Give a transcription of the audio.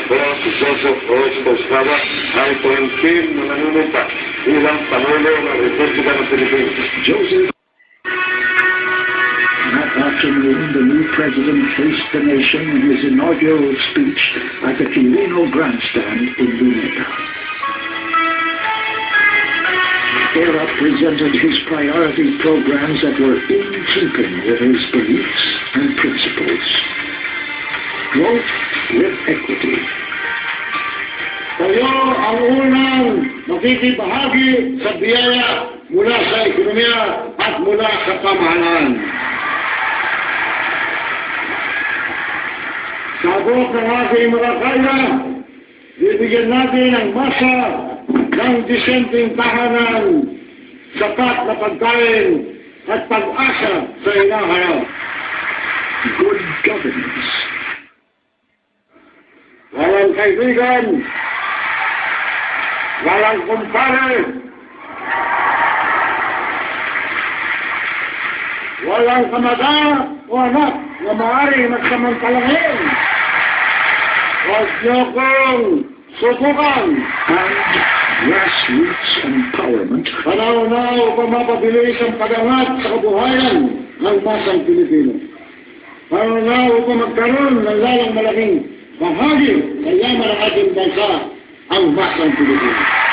ako si Joseph Rose Toscada ay tuwangkin na nanunumpa bilang Pangulo ng Republika ng Pilipinas. Joseph. That afternoon, the new president faced the nation in his inaugural speech at the Quirino Grandstand in Luneta. Era presented his priority programs that were in keeping with his beliefs and principles. Growth with equity. Tayo ang unang makikibahagi sa biyaya mula sa ekonomiya at mula sa pamahalaan. Sabot ng ating mga kaya, bibigyan natin ang masa ng disenteng tahanan, sapat na pagkain at pag-asa sa inaharap. Good governance. Walang kaibigan, walang kumpare, walang kamag-anak o anak na maaaring magsamantalangin. Huwag niyo kong subukan. And grassroots empowerment. Panaw-naw upang mapabilis ang pagangat sa kabuhayan ng masang Pilipino. Panaw-naw upang magkaroon ng lalang malaking bahagi ng yaman ng ating bansa, ang masang Pilipino.